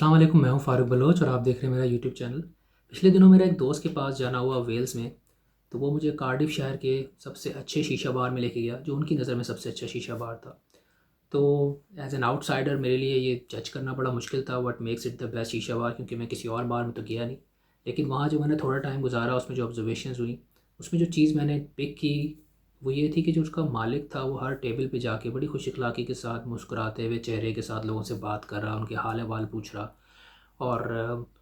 अस्सलाम वालेकुम, मैं हूं फ़ारूक बलोच और आप देख रहे हैं मेरा यूट्यूब चैनल। पिछले दिनों मेरा एक दोस्त के पास जाना हुआ वेल्स में। तो वो मुझे कार्डिफ शहर के सबसे अच्छे शीशा बार में लेके गया, जो उनकी नज़र में सबसे अच्छा शीशा बार था। तो एज़ एन आउटसाइडर मेरे लिए ये जज करना बड़ा मुश्किल था what makes it the best शीशा बार, क्योंकि मैं किसी और बार में तो गया नहीं। लेकिन वहाँ जो मैंने थोड़ा टाइम गुजारा, उसमें जो ऑब्जर्वेशंस हुई, उसमें जो चीज़ मैंने पिक की वो ये थी कि जो उसका मालिक था वो हर टेबल पे जाके बड़ी खुश अखलाक़ी के साथ मुस्कुराते हुए चेहरे के साथ लोगों से बात कर रहा, उनके हाल अहवाल पूछ रहा और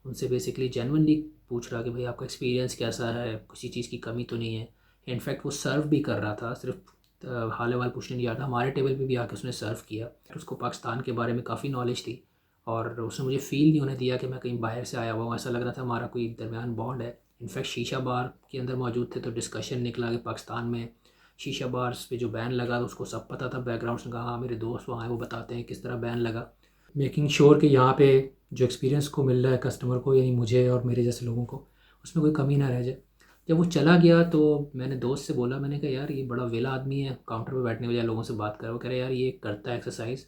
उनसे बेसिकली जेन्युइनली पूछ रहा कि भाई आपका एक्सपीरियंस कैसा है, किसी चीज़ की कमी तो नहीं है। इनफैक्ट वो सर्व भी कर रहा था, सिर्फ हाल अहवाल पूछने नहीं आता, हमारे टेबल पे भी आके उसने सर्व किया। उसको पाकिस्तान के बारे में काफ़ी नॉलेज थी और उसने मुझे फ़ील नहीं होने दिया कि मैं कहीं बाहर से आया हुआ हूँ। ऐसा लग रहा था हमारा कोई दरमियान बॉन्ड है। इनफैक्ट शीशा बार के अंदर मौजूद थे तो डिस्कशन निकला कि पाकिस्तान में शीशा बार्स पे जो बैन लगा तो उसको सब पता था बैकग्राउंड से। कहा हाँ, मेरे दोस्त वहाँ हैं, वो बताते हैं किस तरह बैन लगा। मेकिंग श्योर कि यहाँ पे जो एक्सपीरियंस को मिल रहा है कस्टमर को, यानी मुझे और मेरे जैसे लोगों को, उसमें कोई कमी ना रह जाए। जब वो चला गया तो मैंने दोस्त से बोला, मैंने कहा यार ये बड़ा वेला आदमी है, काउंटर पे बैठने के बजाय लोगों से बात कर रहा है। वो कह रहे यार ये करता है एक्सरसाइज,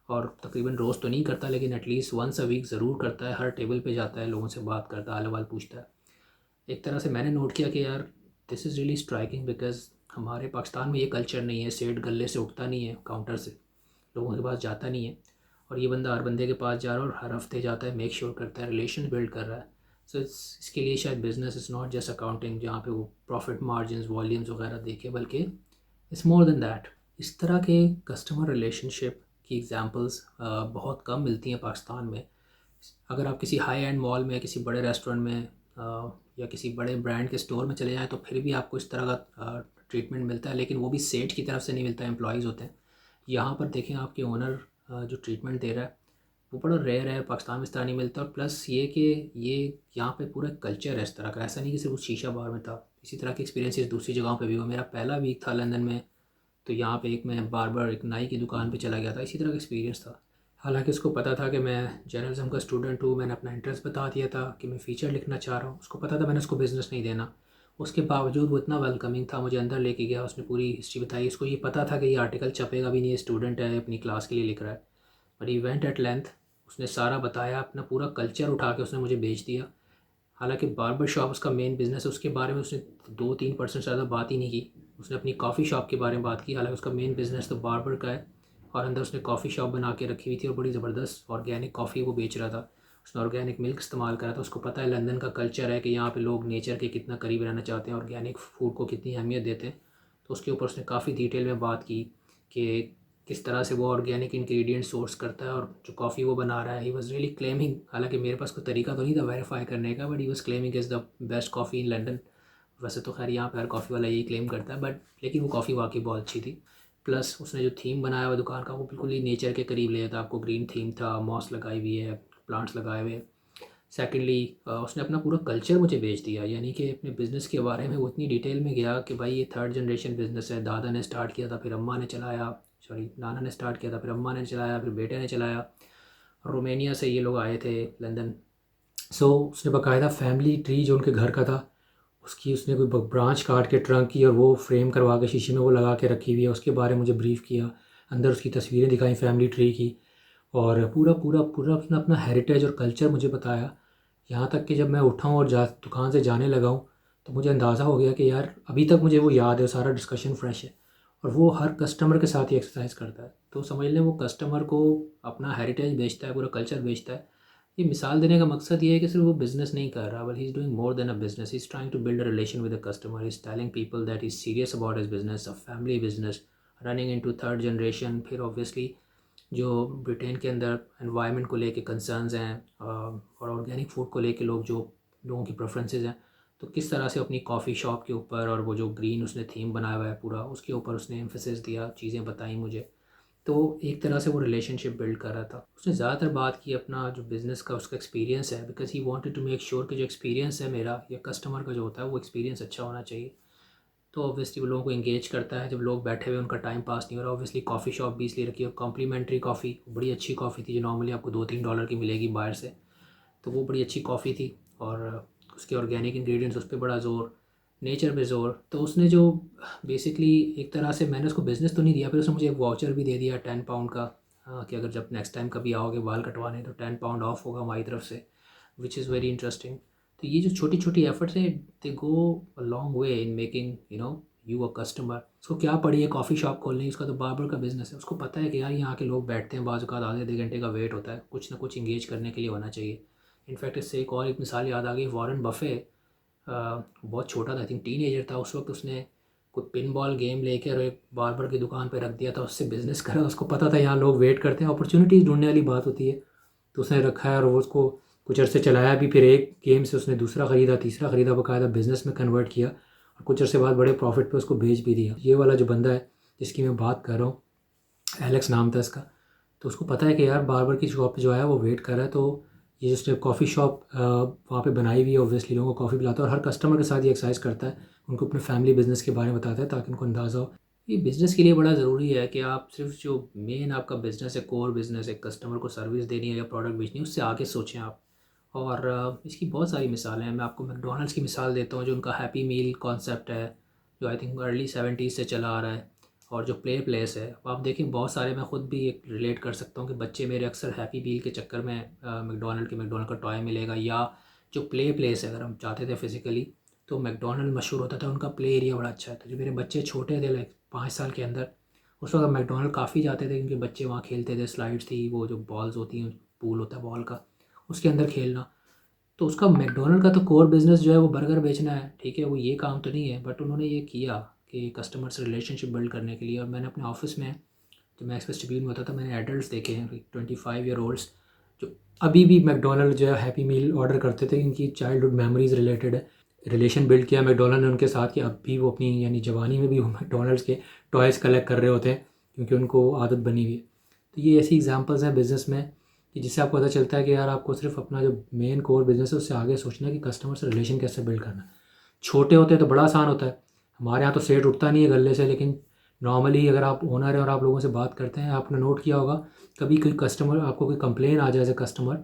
और तकरीबन रोज़ तो नहीं करता लेकिन एटलीस्ट वंस अ वीक ज़रूर करता है, हर टेबल पे जाता है, लोगों से बात करता है, हाल अहवाल पूछता है। एक तरह से मैंने नोट किया कि यार this is really striking, because हमारे पाकिस्तान में ये कल्चर नहीं है। सेठ गले से उठता नहीं है, काउंटर से लोगों के पास जाता नहीं है, और ये बंदा हर बंदे के पास जा रहा है और हर हफ्ते जाता है, मेक श्योर करता है, रिलेशन बिल्ड कर रहा है। सो इसके लिए शायद business is not just accounting जहाँ पे वो प्रॉफिट मार्जिन वॉल्यूम्स वगैरह देखे, बल्कि इट्स मोर देन दैट। इस तरह के कस्टमर रिलेशनशिप की एग्जांपल्स बहुत कम मिलती हैं पाकिस्तान में। अगर आप किसी हाई एंड मॉल में, किसी बड़े रेस्टोरेंट में या किसी बड़े ब्रांड के स्टोर में चले जाएँ तो फिर भी आपको इस तरह का ट्रीटमेंट मिलता है, लेकिन वो भी सेठ की तरफ से नहीं मिलता है, एम्प्लॉयज़ होते हैं। यहाँ पर देखें आपके ओनर जो ट्रीटमेंट दे रहा है वो बड़ा रेयर है, पाकिस्तान में इस तरह नहीं मिलता। और प्लस ये कि ये यहाँ पे पूरा कल्चर है इस तरह का, ऐसा नहीं कि सिर्फ उस शीशा बार में था। इसी तरह के एक्सपीरियंसेस दूसरी जगहों पे भी हुआ। मेरा पहला वीक था लंदन में, तो यहाँ पे एक मैं बार एक नाई की दुकान पे चला गया था, इसी तरह का एक्सपीरियंस था। हालांकि उसको पता था कि मैं जर्नलिज्म का स्टूडेंट हूँ, मैंने अपना इंटरेस्ट बता दिया था कि मैं फ़ीचर लिखना चाह रहा हूँ। उसको पता था मैंने उसको बिज़नेस नहीं देना। उसके बावजूद वो इतना वेलकमिंग था, मुझे अंदर लेके गया, उसने पूरी हिस्ट्री बताई। उसको ये पता था कि ये आर्टिकल छपेगा भी नहीं, ये स्टूडेंट है, अपनी क्लास के लिए लिख रहा है, बट इवेंट एट लेंथ उसने सारा बताया, अपना पूरा कल्चर उठा के उसने मुझे बेच दिया। हालांकि बार्बर शॉप उसका मेन बिज़नेस है, उसके बारे में उसने 2-3% ज़्यादा बात ही नहीं की। उसने अपनी कॉफ़ी शॉप के बारे में बात की, हालांकि उसका मेन बिज़नेस तो बार्बर का है। और अंदर उसने कॉफ़ी शॉप बना के रखी हुई थी और बड़ी ज़बरदस्त ऑर्गेनिक कॉफ़ी वो बेच रहा था। उसने ऑर्गेनिक मिल्क इस्तेमाल करा था। उसको पता है लंदन का कल्चर है कि यहाँ पे लोग नेचर के कितना करीब रहना चाहते हैं, ऑर्गेनिक फूड को कितनी अहमियत देते हैं। तो उसके ऊपर उसने काफ़ी डिटेल में बात की कि किस तरह से वो ऑर्गेनिक इंग्रेडिएंट सोर्स करता है और जो कॉफ़ी वो बना रहा है। ही वॉज़ रियली क्लेमिंग, हालांकि मेरे पास कोई तरीका तो नहीं था वेरीफाई करने का, but he was claiming is the best coffee in London. वैसे तो खैर यहाँ पे हर कॉफ़ी वाला यही क्लेम करता है, बट लेकिन वो कॉफ़ी वाकई बहुत अच्छी थी। प्लस उसने जो थीम बनाया हुआ दुकान का वो बिल्कुल ही नेचर के करीब ले था। आपको ग्रीन थीम था, मॉस लगाई हुई है, प्लांट्स लगाए हुए हैं। सेकेंडली उसने अपना पूरा कल्चर मुझे बेच दिया, यानी कि अपने बिज़नेस के बारे में वो इतनी डिटेल में गया कि भाई ये थर्ड जनरेशन बिज़नेस है, दादा ने स्टार्ट किया था, फिर अम्मा ने चलाया, सॉरी नाना ने स्टार्ट किया था, फिर अम्मा ने चलाया, फिर बेटे ने चलाया। रोमेनिया से ये लोग आए थे लंदन। उसने बाकायदा फैमिली ट्री जो उनके घर का था, उसकी उसने कोई ब्रांच काट के ट्रंक की और वो फ्रेम करवा के शीशे में वो लगा के रखी हुई है। उसके बारे में मुझे ब्रीफ़ किया, अंदर उसकी तस्वीरें दिखाई फैमिली ट्री की, और पूरा पूरा पूरा उसने अपना हेरिटेज और कल्चर मुझे बताया। यहाँ तक कि जब मैं उठा हूँ और दुकान से जाने लगा हूँ तो मुझे अंदाज़ा हो गया कि यार अभी तक मुझे वो याद है, सारा डिस्कशन फ्रेश है। और वो हर कस्टमर के साथ ही एक्सरसाइज करता है, तो समझ लें वो कस्टमर को अपना हेरिटेज बेचता है, पूरा कल्चर बेचता है। ये मिसाल देने का मकसद ये है कि सिर्फ वो बिज़नेस नहीं कर रहा, but he is doing more than a business. He is trying to build a relation with the customer. He is telling people that is serious about his business, a family business running into third generation. फिर obviously जो Britain के अंदर environment को लेके concerns हैं और organic food को लेके जो लोगों की प्रेफरेंसेस हैं, तो किस तरह से अपनी कॉफ़ी शॉप के ऊपर और वो जो ग्रीन उसने थीम बनाया हुआ है पूरा, उसके ऊपर उसने एम्फेसिस दिया, चीज़ें बताई मुझे। तो एक तरह से वो रिलेशनशिप बिल्ड कर रहा था। उसने ज़्यादातर बात की अपना जो बिज़नेस का उसका एक्सपीरियंस है, because he wanted to make sure कि जो एक्सपीरियंस है मेरा या कस्टमर का जो होता है वो एक्सपीरियंस अच्छा होना चाहिए। तो ऑब्वियसली वो लोगों को इंगेज करता है जब लोग बैठे हुए उनका टाइम पास नहीं हो रहा। ऑब्वियसली कॉफ़ी शॉप भी इसलिए रखी है, कॉम्प्लीमेंट्री कॉफ़ी, बड़ी अच्छी कॉफ़ी थी जो नॉर्मली आपको $2-3 की मिलेगी बाहर से। तो वो बड़ी अच्छी कॉफ़ी थी, और उसके ऑर्गेनिक इंग्रेडिएंट्स उस पर बड़ा ज़ोर, नेचर पे ज़ोर। तो उसने जो बेसिकली एक तरह से, मैंने उसको बिज़नेस तो नहीं दिया, फिर उसने मुझे एक वाउचर भी दे दिया 10 पाउंड का, कि अगर जब नेक्स्ट टाइम कभी आओगे बाल कटवाने तो 10 पाउंड ऑफ होगा हमारी तरफ से, विच इज़ वेरी इंटरेस्टिंग। तो ये जो छोटी छोटी एफर्ट्स है they go a long way in making you a customer. उसको क्या पड़ी है कॉफ़ी शॉप खोलनी, उसका तो बार्बर का बिज़नेस है, उसको पता है कि यार यहाँ के लोग बैठते हैं, बाज़ औक़ात आधे आधे घंटे का वेट होता है, कुछ ना कुछ इंगेज करने के लिए होना चाहिए। इनफैक्ट इससे एक और एक मिसाल याद आ गई, वॉरेन बफे बहुत छोटा था, आई थिंक टीनेजर था उस वक्त, उसने कोई पिन बॉल गेम लेकर एक बार्बर की दुकान पे रख दिया था, उससे बिज़नेस करा। उसको पता था यहाँ लोग वेट करते हैं, अपॉर्चुनिटीज़ ढूंढने वाली बात होती है, तो उसने रखा है और वो उसको कुछ अरसे चलाया भी। फिर एक गेम से उसने दूसरा ख़रीदा, तीसरा ख़रीदा, बाकायदा बिज़नेस में कन्वर्ट किया और कुछ अरसे बाद बड़े प्रॉफिट पे उसको बेच भी दिया। ये वाला जो बंदा है जिसकी मैं बात कर रहा हूँ, एलेक्स नाम था इसका, तो उसको पता है कि यार बार्बर की शॉप पे जो है वो वेट कर रहा है, तो ये जिसने कॉफ़ी शॉप वहाँ पे बनाई हुई है, ऑब्वियसली लोगों को कॉफ़ी पिलाता है और हर कस्टमर के साथ ये एक्सरसाइज करता है, उनको अपने फैमिली बिज़नेस के बारे में बताता है ताकि उनको अंदाज़ा हो। ये बिज़नेस के लिए बड़ा ज़रूरी है कि आप सिर्फ जो मेन आपका बिज़नेस है, कोर बिज़नेस है, कस्टमर को सर्विस देनी है या प्रोडक्ट बेचनी है, उससे आगे सोचें आप। और इसकी बहुत सारी मिसालें हैं। मैं आपको मैकडॉनल्ड्स की मिसाल देता हूँ, जो उनका हैप्पी मील कॉन्सेप्ट है, जो आई थिंक अर्ली 70s से चला आ रहा है। और जो प्ले प्लेस है, आप देखें बहुत सारे, मैं ख़ुद भी एक रिलेट कर सकता हूँ कि बच्चे मेरे अक्सर हैप्पी मील के चक्कर में मैकडॉनल्ड का टॉय मिलेगा, या जो प्ले प्लेस है अगर हम चाहते थे फिज़िकली, तो मैकडॉनल्ड मशहूर होता था, उनका प्ले एरिया बड़ा अच्छा है। तो जो मेरे बच्चे छोटे थे, लाइक 5 साल के अंदर, उस वक्त मैकडॉनल्ड काफ़ी जाते थे क्योंकि बच्चे वहाँ खेलते थे, स्लाइड्स थी, वो जो बॉल्स होती हैं, पूल होता है बॉल का, उसके अंदर खेलना। तो उसका मैकडॉनल्ड का तो कोर बिज़नेस जो है वो बर्गर बेचना है, ठीक है, वो ये काम तो नहीं है, बट उन्होंने ये किया कि कस्टमर से रिलेशनशिप बिल्ड करने के लिए। और मैंने अपने ऑफिस में, जब मैं एक्सप्रेस ट्रिब्यून में होता था, मैंने एडल्ट्स देखे हैं 25 ईयर ओल्ड्स जो अभी भी मैकडॉनल्ड जो है हैप्पी मील ऑर्डर करते थे, इनकी चाइल्डहुड मेमोरीज रिलेटेड है। रिलेशन बिल्ड किया मैकडॉनल्ड ने उनके साथ कि अब भी वो अपनी यानी जवानी में भी वो मैकडॉनल्ड्स के टॉयज़ कलेक्ट कर रहे होते हैं क्योंकि उनको आदत बनी हुई है। तो ये ऐसी एग्जांपल्स हैं बिज़नेस में कि जिससे आपको पता चलता है कि यार आपको सिर्फ अपना जो मेन कोर बिज़नेस है उससे आगे सोचना है कि कस्टमर से रिलेशन कैसे बिल्ड करना है। छोटे होते हैं तो बड़ा आसान होता है, हमारे यहाँ तो सेठ उठता नहीं है गले से, लेकिन नॉर्मली अगर आप ओनर हैं और आप लोगों से बात करते हैं, आपने नोट किया होगा कभी कोई कस्टमर आपको कोई कंप्लेन आ जाए एज ए कस्टमर,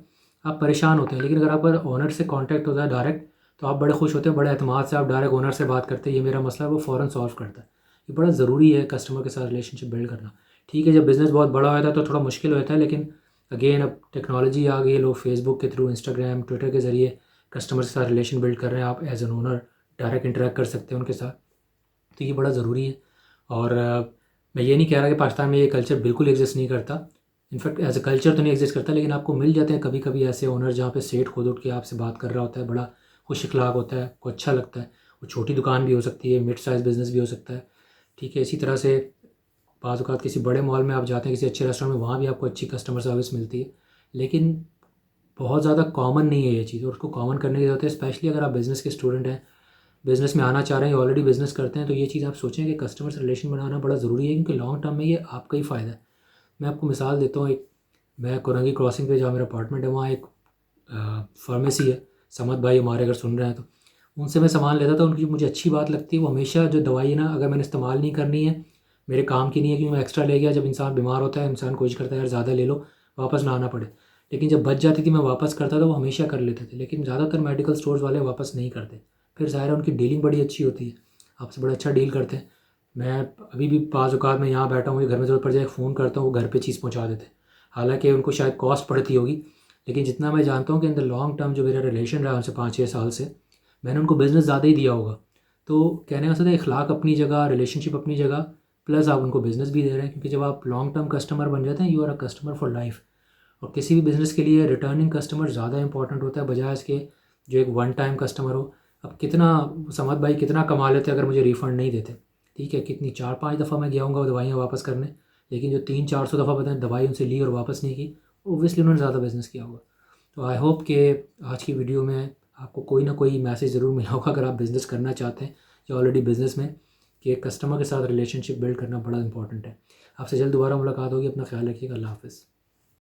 आप परेशान होते हैं, लेकिन अगर आपका ओनर से कांटेक्ट होता है डायरेक्ट, तो आप बड़े खुश होते हैं, बड़े एतमाद से आप डायरेक्ट ओनर से बात करते हैं, ये मेरा मसला है, वो फ़ौरन सॉल्व करता है। ये बड़ा ज़रूरी है कस्टमर के साथ रिलेशनशिप बिल्ड करना। ठीक है, जब बिज़नेस बहुत बड़ा होता है तो थोड़ा मुश्किल होता है, लेकिन अगेन अब टेक्नोलॉजी आ गई है, लोग फेसबुक के थ्रू, इंस्टाग्राम, ट्विटर के ज़रिए कस्टमर के साथ रिलेशन बिल्ड कर रहे हैं, आप as an owner direct interact कर सकते हैं उनके साथ, तो ये बड़ा ज़रूरी है। और मैं ये नहीं कह रहा कि पाकिस्तान में ये कल्चर बिल्कुल एग्जिस्ट नहीं करता, इनफैक्ट एज अ कल्चर तो नहीं एग्जिस्ट करता, लेकिन आपको मिल जाते हैं कभी कभी ऐसे ओनर जहाँ पे सेठ खुद उठ के आपसे बात कर रहा होता है, बड़ा खुश इखलाक होता है, को अच्छा लगता है। वो छोटी दुकान भी हो सकती है, मिड साइज़ बिज़नेस भी हो सकता है, ठीक है। इसी तरह से बाज़ औक़ात किसी बड़े मॉल में आप जाते हैं, किसी अच्छे रेस्टोरेंट में, वहाँ भी आपको अच्छी कस्टमर सर्विस मिलती है, लेकिन बहुत ज़्यादा कॉमन नहीं है ये चीज़, और उसको कॉमन करने की ज़रूरत है। स्पेशली अगर आप बिज़नेस के स्टूडेंट हैं, बिज़नेस में आना चाह रहे हैं, ऑलरेडी बिज़नेस करते हैं, तो ये चीज़ आप सोचें कि कस्टमर से रिलेशन बनाना बड़ा ज़रूरी है, क्योंकि लॉन्ग टर्म में ये आपका ही फ़ायदा है। मैं आपको मिसाल देता हूँ, एक मैं कोरंगी क्रॉसिंग पे जहाँ मेरा अपार्टमेंट है, वहाँ एक फार्मेसी है, समद भाई हमारे अगर सुन रहे हैं तो, उनसे मैं सामान लेता था। उनकी मुझे अच्छी बात लगती है, वो हमेशा जो दवाई है ना, अगर मैंने इस्तेमाल नहीं करनी है, मेरे काम की नहीं है, क्योंकि मैं एक्स्ट्रा ले गया, जब इंसान बीमार होता है इंसान कोशिश करता है यार ज़्यादा ले लो, वापस ना आना पड़े, लेकिन जब बच जाती थी मैं वापस करता था, वो हमेशा कर लेते थे। लेकिन ज़्यादातर मेडिकल स्टोर्स वाले वापस नहीं करते, फिर ज़ाहिर है उनकी डीलिंग बड़ी अच्छी होती है, आपसे बड़ा अच्छा डील करते हैं। मैं अभी भी बाज़ औक़ात मैं यहाँ बैठा हूँ, मुझे घर में ज़रूरत पड़ जाए, फ़ोन करता हूँ, वो घर पे चीज़ पहुँचा देते हैं। हालाँकि उनको शायद कॉस्ट पड़ती होगी, लेकिन जितना मैं जानता हूँ कि इन द लॉन्ग टर्म जो मेरा रिलेशन रहा उनसे 5-6 साल से, मैंने उनको बिज़नेस ज़्यादा ही दिया होगा। तो कहने का मकसद है इखलाक अपनी जगह, रिलेशनशिप अपनी जगह, प्लस आप उनको बिज़नेस भी दे रहे हैं, क्योंकि जब आप लॉन्ग टर्म कस्टमर बन जाते हैं, you are a customer for life. और किसी भी बिज़नेस के लिए रिटर्निंग कस्टमर ज़्यादा इंपॉर्टेंट होता है बजाय इसके जो एक वन टाइम कस्टमर हो। अब कितना समद भाई कितना कमा लेते अगर मुझे रिफ़ंड नहीं देते, ठीक है, कितनी 4-5 दफ़ा मैं गया हूँगा वो दवाइयाँ वापस करने, लेकिन जो 300-400 दफ़ा बताएं दवाई उनसे ली और वापस नहीं की, ओब्वियसली उन्होंने ज़्यादा बिज़नेस किया होगा। तो आई होप कि आज की वीडियो में आपको कोई ना कोई मैसेज ज़रूर मिला होगा, अगर आप बिज़नेस करना चाहते हैं या ऑलरेडी बिज़नेस में, कि कस्टमर के साथ रिलेशनशिप बिल्ड करना बड़ा इंपॉर्टेंट है। आपसे जल्द दोबारा मुलाकात होगी, अपना ख्याल रखिएगा, अल्लाह हाफ़िज़।